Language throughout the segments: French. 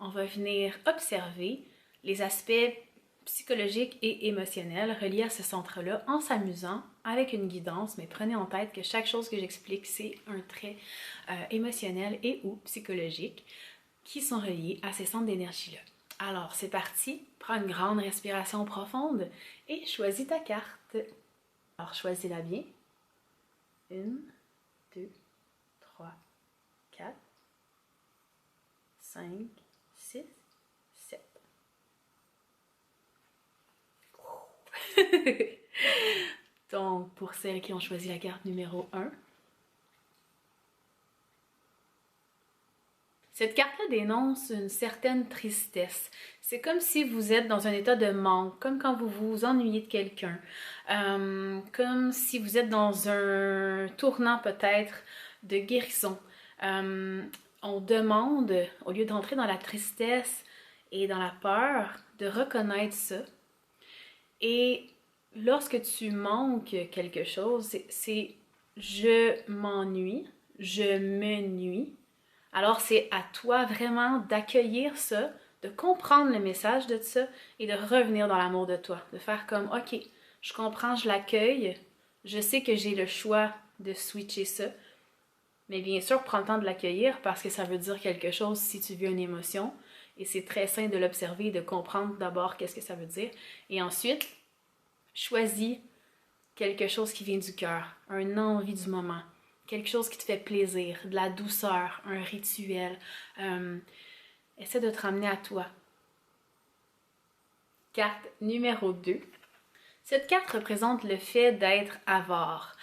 on va venir observer les aspects psychologiques et émotionnels reliés à ce centre-là en s'amusant avec une guidance, mais prenez en tête que chaque chose que j'explique, c'est un trait émotionnel et ou psychologique qui sont reliés à ces centres d'énergie-là. Alors, c'est parti, prends une grande respiration profonde et choisis ta carte. Alors, choisis-la bien. 1, 2, 3, 4, 5, 6, 7. Donc, pour celles qui ont choisi la carte numéro 1, cette carte-là dénonce une certaine tristesse. C'est comme si vous êtes dans un état de manque, comme quand vous vous ennuyez de quelqu'un, comme si vous êtes dans un tournant peut-être de guérison. On demande, au lieu d'entrer dans la tristesse et dans la peur, de reconnaître ça. Et lorsque tu manques quelque chose, c'est je m'ennuie, je me nuis. Alors c'est à toi vraiment d'accueillir ça, de comprendre le message de ça et de revenir dans l'amour de toi. De faire comme, ok, je comprends, je l'accueille, je sais que j'ai le choix de switcher ça. Mais bien sûr, prends le temps de l'accueillir parce que ça veut dire quelque chose si tu vis une émotion. Et c'est très sain de l'observer et de comprendre d'abord qu'est-ce que ça veut dire. Et ensuite, choisis quelque chose qui vient du cœur, un envie du moment, quelque chose qui te fait plaisir, de la douceur, un rituel. Essaie de te ramener à toi. Carte numéro 2. Cette carte représente le fait d'être avare,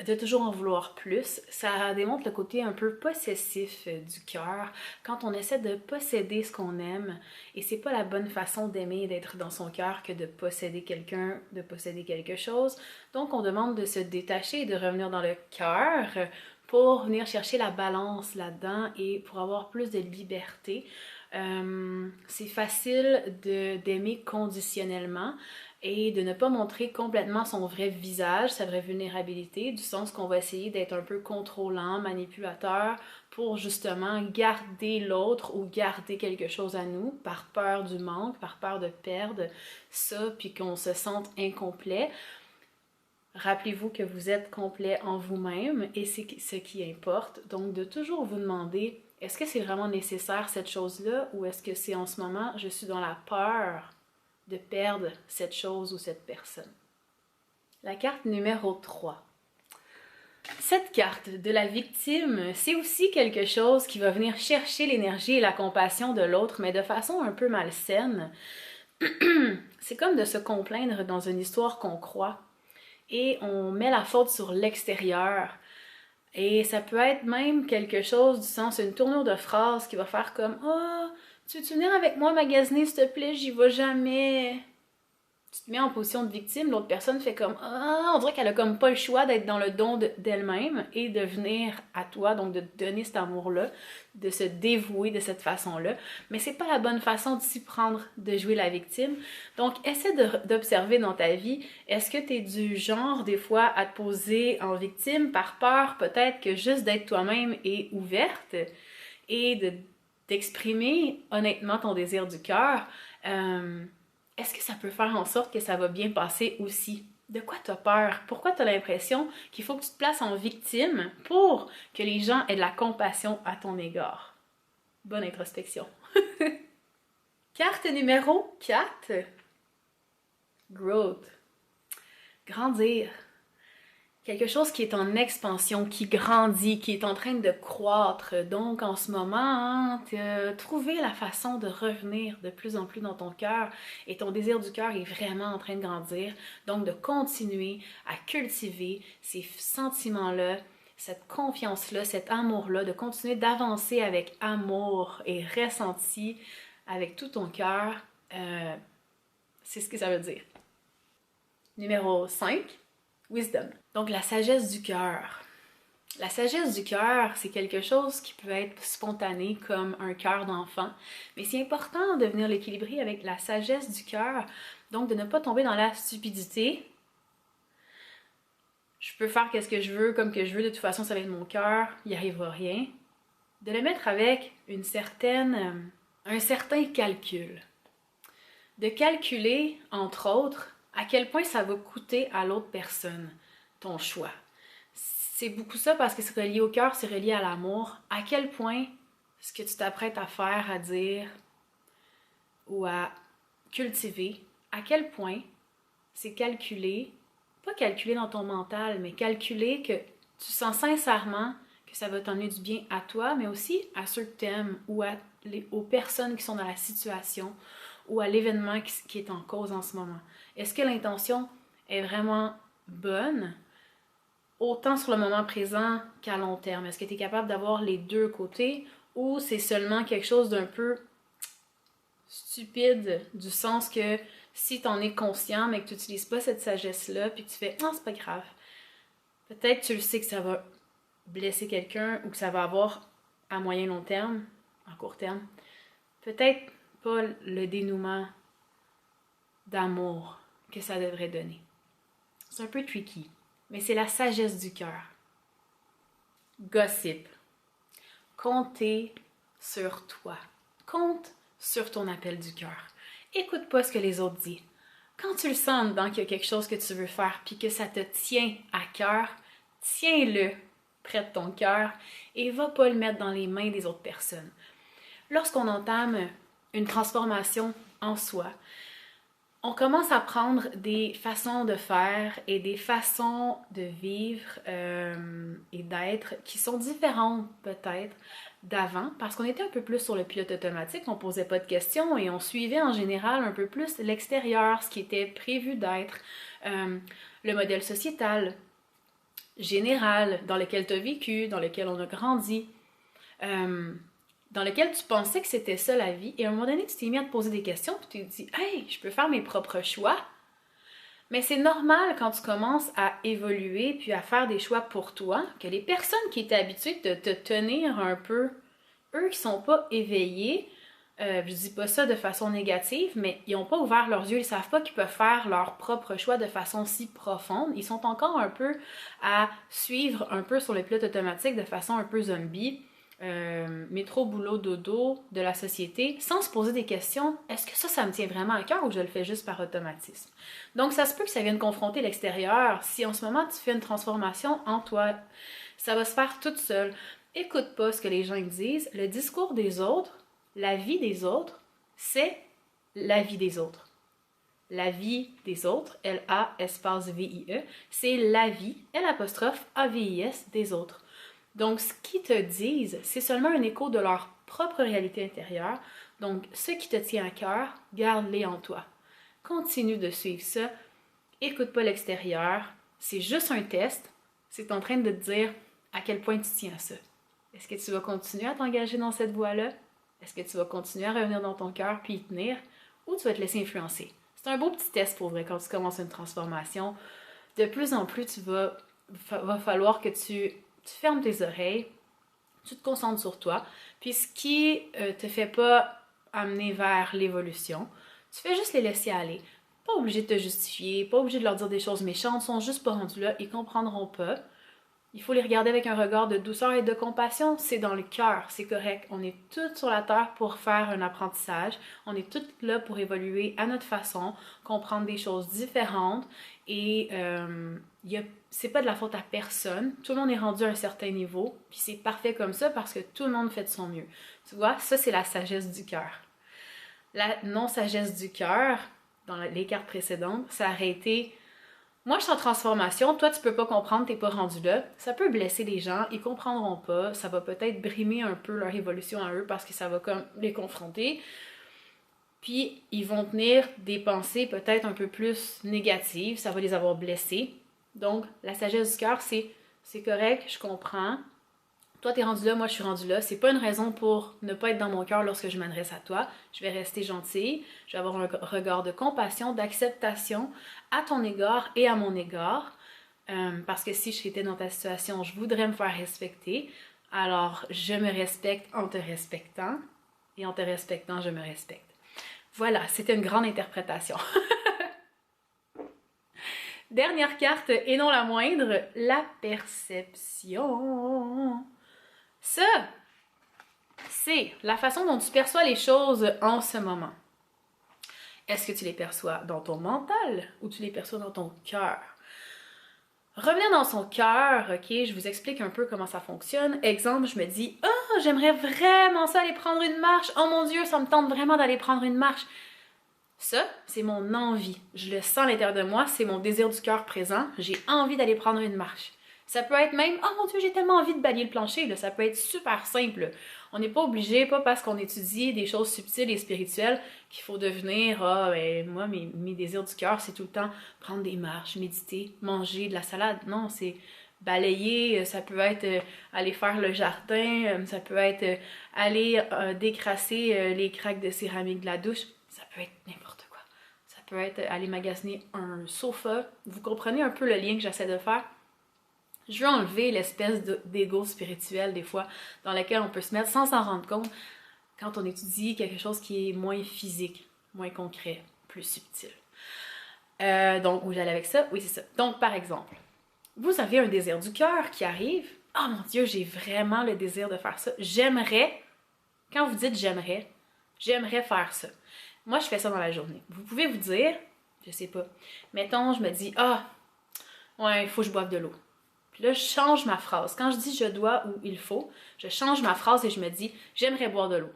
de toujours en vouloir plus. Ça démontre le côté un peu possessif du cœur, quand on essaie de posséder ce qu'on aime. Et c'est pas la bonne façon d'aimer, d'être dans son cœur, que de posséder quelqu'un, de posséder quelque chose. Donc on demande de se détacher et de revenir dans le cœur pour venir chercher la balance là-dedans et pour avoir plus de liberté. C'est facile d'aimer conditionnellement et de ne pas montrer complètement son vrai visage, sa vraie vulnérabilité, du sens qu'on va essayer d'être un peu contrôlant, manipulateur, pour justement garder l'autre ou garder quelque chose à nous, par peur du manque, par peur de perdre ça, puis qu'on se sente incomplet. Rappelez-vous que vous êtes complet en vous-même et c'est ce qui importe. Donc de toujours vous demander, est-ce que c'est vraiment nécessaire cette chose-là ou est-ce que c'est en ce moment, je suis dans la peur de perdre cette chose ou cette personne. La carte numéro 3. Cette carte de la victime, c'est aussi quelque chose qui va venir chercher l'énergie et la compassion de l'autre, mais de façon un peu malsaine. C'est comme de se complaindre dans une histoire qu'on croit et on met la faute sur l'extérieur. Et ça peut être même quelque chose du sens, une tournure de phrase qui va faire comme « Ah, tu veux-tu venir avec moi magasiner, s'il te plaît? J'y vais jamais. » Tu te mets en position de victime, l'autre personne fait comme « Ah, on dirait qu'elle a comme pas le choix d'être dans le don d'elle-même et de venir à toi, donc de te donner cet amour-là, de se dévouer de cette façon-là. » Mais c'est pas la bonne façon de s'y prendre, de jouer la victime. Donc, essaie d'observer dans ta vie, est-ce que tu es du genre, des fois, à te poser en victime par peur, peut-être que juste d'être toi-même et ouverte et d'exprimer honnêtement ton désir du cœur, est-ce que ça peut faire en sorte que ça va bien passer aussi? De quoi tu as peur? Pourquoi tu as l'impression qu'il faut que tu te places en victime pour que les gens aient de la compassion à ton égard? Bonne introspection. Carte numéro 4. Growth. Grandir. Quelque chose qui est en expansion, qui grandit, qui est en train de croître. Donc, en ce moment, tu as trouvé la façon de revenir de plus en plus dans ton cœur et ton désir du cœur est vraiment en train de grandir. Donc, de continuer à cultiver ces sentiments-là, cette confiance-là, cet amour-là, de continuer d'avancer avec amour et ressenti avec tout ton cœur. C'est ce que ça veut dire. Numéro 5. Wisdom. Donc la sagesse du cœur. La sagesse du cœur, c'est quelque chose qui peut être spontané comme un cœur d'enfant, mais c'est important de venir l'équilibrer avec la sagesse du cœur, donc de ne pas tomber dans la stupidité. Je peux faire ce que je veux, comme que je veux, de toute façon ça va être mon cœur, il n'y arrivera rien. De le mettre avec une certaine un certain calcul. De calculer, entre autres, à quel point ça va coûter à l'autre personne, ton choix. C'est beaucoup ça parce que c'est relié au cœur, c'est relié à l'amour. À quel point ce que tu t'apprêtes à faire, à dire ou à cultiver, à quel point c'est calculé, pas calculé dans ton mental, mais calculé que tu sens sincèrement que ça va t'emmener du bien à toi, mais aussi à ceux que tu aimes ou aux personnes qui sont dans la situation ou à l'événement qui est en cause en ce moment. Est-ce que l'intention est vraiment bonne, autant sur le moment présent qu'à long terme? Est-ce que tu es capable d'avoir les deux côtés ou c'est seulement quelque chose d'un peu stupide, du sens que si tu en es conscient mais que tu n'utilises pas cette sagesse-là puis que tu fais « Non, c'est pas grave », peut-être que tu le sais que ça va blesser quelqu'un ou que ça va avoir à moyen long terme, en court terme, peut-être pas le dénouement d'amour que ça devrait donner. C'est un peu tricky, mais c'est la sagesse du cœur. Gossip. Comptez sur toi. Compte sur ton appel du cœur. Écoute pas ce que les autres disent. Quand tu le sens dedans qu'il y a quelque chose que tu veux faire puis que ça te tient à cœur, tiens-le près de ton cœur et va pas le mettre dans les mains des autres personnes. Lorsqu'on entame une transformation en soi, on commence à prendre des façons de faire et des façons de vivre et d'être qui sont différentes peut-être d'avant parce qu'on était un peu plus sur le pilote automatique, on posait pas de questions et on suivait en général un peu plus l'extérieur, ce qui était prévu d'être, le modèle sociétal général dans lequel tu as vécu, dans lequel on a grandi. Dans lequel tu pensais que c'était ça la vie, et à un moment donné, tu t'es mis à te poser des questions, puis tu t'es dit « Hey, je peux faire mes propres choix ». Mais c'est normal quand tu commences à évoluer, puis à faire des choix pour toi, que les personnes qui étaient habituées de te tenir un peu, eux qui sont pas éveillés, je dis pas ça de façon négative, mais ils n'ont pas ouvert leurs yeux, ils savent pas qu'ils peuvent faire leurs propres choix de façon si profonde. Ils sont encore un peu à suivre un peu sur le pilote automatique de façon un peu zombie. Métro, boulot, dodo de la société, sans se poser des questions, est-ce que ça me tient vraiment à cœur ou je le fais juste par automatisme? Donc, ça se peut que ça vienne confronter l'extérieur. Si en ce moment, tu fais une transformation en toi, ça va se faire toute seule. Écoute pas ce que les gens disent. Le discours des autres, la vie des autres, c'est la vie des autres. La vie des autres, L-A espace V-I-E, c'est la vie, L'-A-V-I-S des autres. Donc, ce qu'ils te disent, c'est seulement un écho de leur propre réalité intérieure. Donc, ce qui te tient à cœur, garde-les en toi. Continue de suivre ça. Écoute pas l'extérieur. C'est juste un test. C'est en train de te dire à quel point tu tiens à ça. Est-ce que tu vas continuer à t'engager dans cette voie-là? Est-ce que tu vas continuer à revenir dans ton cœur puis y tenir? Ou tu vas te laisser influencer? C'est un beau petit test pour vrai quand tu commences une transformation. De plus en plus, va falloir que tu fermes tes oreilles, tu te concentres sur toi, puis ce qui te fait pas amener vers l'évolution, tu fais juste les laisser aller. Pas obligé de te justifier, pas obligé de leur dire des choses méchantes, ils sont juste pas rendus là, ils comprendront pas. Il faut les regarder avec un regard de douceur et de compassion. C'est dans le cœur, c'est correct. On est toutes sur la terre pour faire un apprentissage. On est toutes là pour évoluer à notre façon, comprendre des choses différentes. Et c'est pas de la faute à personne. Tout le monde est rendu à un certain niveau. Puis c'est parfait comme ça parce que tout le monde fait de son mieux. Tu vois, ça c'est la sagesse du cœur. La non-sagesse du cœur, dans les cartes précédentes, ça aurait été... Moi, je suis en transformation, toi, tu peux pas comprendre, t'es pas rendu là. Ça peut blesser les gens, ils comprendront pas, ça va peut-être brimer un peu leur évolution à eux parce que ça va comme les confronter. Puis, ils vont tenir des pensées peut-être un peu plus négatives, ça va les avoir blessés. Donc, la sagesse du cœur, c'est correct, je comprends. Toi, t'es rendu là, moi, je suis rendu là. C'est pas une raison pour ne pas être dans mon cœur lorsque je m'adresse à toi. Je vais rester gentille. Je vais avoir un regard de compassion, d'acceptation à ton égard et à mon égard. Parce que si j'étais dans ta situation, je voudrais me faire respecter. Alors, je me respecte en te respectant. Et en te respectant, je me respecte. Voilà, c'était une grande interprétation. Dernière carte, et non la moindre, la perception. Ça, c'est la façon dont tu perçois les choses en ce moment. Est-ce que tu les perçois dans ton mental ou tu les perçois dans ton cœur? Revenir dans son cœur, ok, je vous explique un peu comment ça fonctionne. Exemple, je me dis, oh, j'aimerais vraiment ça aller prendre une marche. Oh mon Dieu, ça me tente vraiment d'aller prendre une marche. Ça, c'est mon envie. Je le sens à l'intérieur de moi, c'est mon désir du cœur présent. J'ai envie d'aller prendre une marche. Ça peut être même, oh mon Dieu, j'ai tellement envie de balayer le plancher. Là. Ça peut être super simple. On n'est pas obligé, pas parce qu'on étudie des choses subtiles et spirituelles, qu'il faut devenir, ah, ben, moi, mes désirs du cœur, c'est tout le temps prendre des marches, méditer, manger de la salade. Non, c'est balayer, ça peut être aller faire le jardin, ça peut être aller décrasser les craques de céramique de la douche. Ça peut être n'importe quoi. Ça peut être aller magasiner un sofa. Vous comprenez un peu le lien que j'essaie de faire? Je veux enlever l'espèce d'ego spirituel, des fois, dans lequel on peut se mettre sans s'en rendre compte quand on étudie quelque chose qui est moins physique, moins concret, plus subtil. Donc, où j'allais avec ça? Oui, c'est ça. Donc, par exemple, vous avez un désir du cœur qui arrive. Oh mon Dieu, j'ai vraiment le désir de faire ça. J'aimerais, quand vous dites j'aimerais faire ça. Moi, je fais ça dans la journée. Vous pouvez vous dire, je sais pas, mettons, je me dis, ah, ouais, il faut que je boive de l'eau. Puis là, je change ma phrase. Quand je dis je dois ou il faut, je change ma phrase et je me dis j'aimerais boire de l'eau.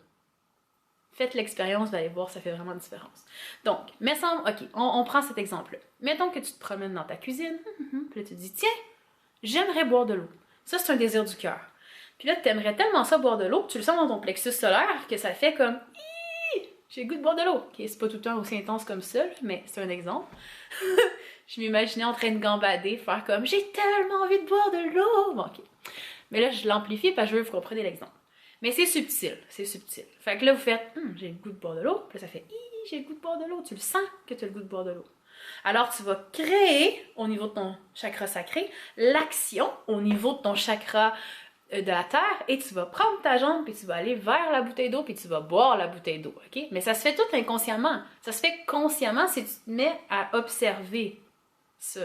Faites l'expérience, vous allez voir, ça fait vraiment une différence. Donc, ok, on prend cet exemple-là. Mettons que tu te promènes dans ta cuisine, puis là tu te dis tiens, j'aimerais boire de l'eau. Ça, c'est un désir du cœur. Puis là, tu aimerais tellement ça boire de l'eau que tu le sens dans ton plexus solaire que ça fait comme j'ai le goût de boire de l'eau. Okay, c'est pas tout le temps aussi intense comme ça, mais c'est un exemple. Je m'imaginais en train de gambader, faire comme j'ai tellement envie de boire de l'eau. Bon, ok. Mais là, je l'amplifie parce que je veux que vous compreniez l'exemple. Mais c'est subtil, c'est subtil. Fait que là, vous faites j'ai le goût de boire de l'eau. Puis là, ça fait j'ai le goût de boire de l'eau. Tu le sens que tu as le goût de boire de l'eau. Alors, tu vas créer au niveau de ton chakra sacré l'action au niveau de ton chakra de la terre et tu vas prendre ta jambe puis tu vas aller vers la bouteille d'eau puis tu vas boire la bouteille d'eau, ok? Mais ça se fait tout inconsciemment. Ça se fait consciemment si tu te mets à observer ça.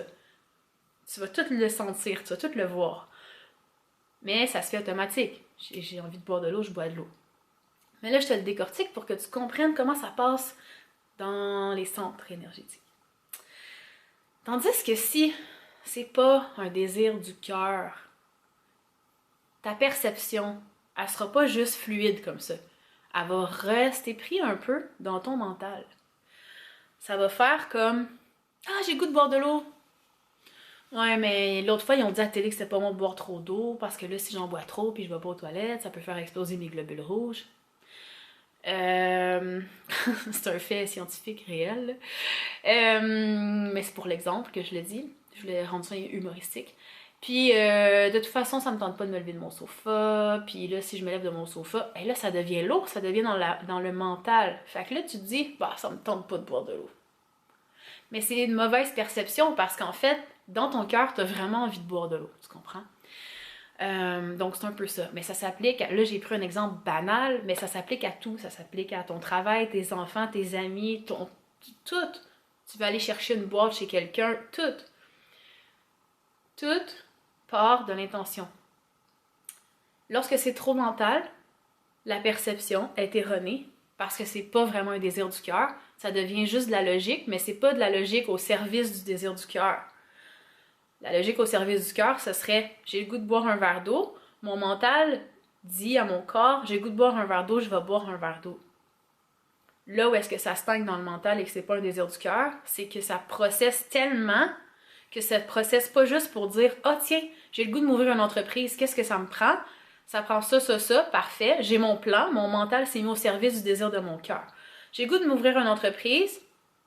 Tu vas tout le sentir, tu vas tout le voir. Mais ça se fait automatique. J'ai envie de boire de l'eau, je bois de l'eau. Mais là, je te le décortique pour que tu comprennes comment ça passe dans les centres énergétiques. Tandis que si c'est pas un désir du cœur, ta perception, elle sera pas juste fluide comme ça. Elle va rester prise un peu dans ton mental. Ça va faire comme ah, j'ai le goût de boire de l'eau. Ouais, mais l'autre fois, ils ont dit à la télé que c'était pas bon de boire trop d'eau parce que là, si j'en bois trop puis je vais pas aux toilettes, ça peut faire exploser mes globules rouges. C'est un fait scientifique réel. Mais c'est pour l'exemple que je le dis. Je voulais rendre ça humoristique. Puis, de toute façon, ça me tente pas de me lever de mon sofa. Puis là, si je me lève de mon sofa, et là, ça devient lourd, ça devient dans le mental. Fait que là, tu te dis, bah, ça me tente pas de boire de l'eau. Mais c'est une mauvaise perception parce qu'en fait, dans ton cœur, tu as vraiment envie de boire de l'eau, tu comprends? Donc c'est un peu ça. Mais ça s'applique, là j'ai pris un exemple banal, mais ça s'applique à tout. Ça s'applique à ton travail, tes enfants, tes amis, tout. Tu vas aller chercher une boîte chez quelqu'un, tout. Tout part de l'intention. Lorsque c'est trop mental, la perception est erronée parce que c'est pas vraiment un désir du cœur. Ça devient juste de la logique, mais c'est pas de la logique au service du désir du cœur. La logique au service du cœur, ce serait j'ai le goût de boire un verre d'eau. Mon mental dit à mon corps j'ai le goût de boire un verre d'eau, je vais boire un verre d'eau. Là où est-ce que ça stagne dans le mental et que c'est pas un désir du cœur, c'est que ça processe tellement que ça processe pas juste pour dire ah tiens, j'ai le goût de m'ouvrir une entreprise, qu'est-ce que ça me prend? Ça prend ça, parfait, j'ai mon plan, mon mental s'est mis au service du désir de mon cœur. J'ai le goût de m'ouvrir une entreprise,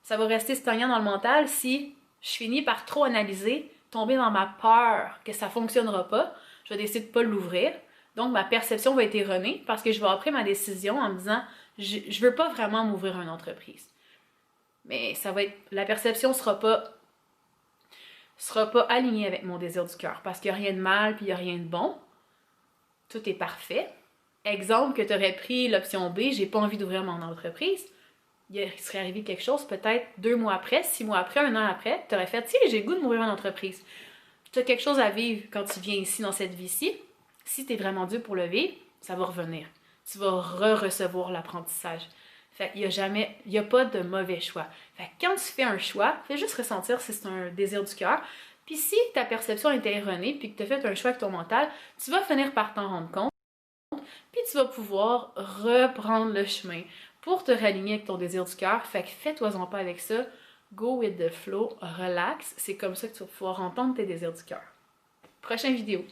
ça va rester stagnant dans le mental si je finis par trop analyser, tomber dans ma peur que ça ne fonctionnera pas, je vais décider de ne pas l'ouvrir. Donc, ma perception va être erronée parce que je vais avoir pris ma décision en me disant je ne veux pas vraiment m'ouvrir une entreprise. Mais ça va être la perception ne sera pas alignée avec mon désir du cœur parce qu'il n'y a rien de mal puis il n'y a rien de bon. Tout est parfait. Exemple que tu aurais pris l'option B, j'ai pas envie d'ouvrir mon entreprise. Il serait arrivé quelque chose, peut-être 2 mois après, 6 mois après, 1 an après, tu aurais fait, tiens, j'ai le goût de m'ouvrir une entreprise. Tu as quelque chose à vivre quand tu viens ici, dans cette vie-ci. Si tu es vraiment dû pour le vivre, ça va revenir. tu vas re-recevoir l'apprentissage. Fait qu'il y a pas de mauvais choix. Fait que quand tu fais un choix, fais juste ressentir si c'est un désir du cœur. Puis si ta perception était erronée, puis que tu as fait un choix avec ton mental, tu vas finir par t'en rendre compte, puis tu vas pouvoir reprendre le chemin pour te raligner avec ton désir du cœur. Fait que fais-toi-en pas avec ça. Go with the flow, relax. C'est comme ça que tu vas pouvoir entendre tes désirs du cœur. Prochaine vidéo.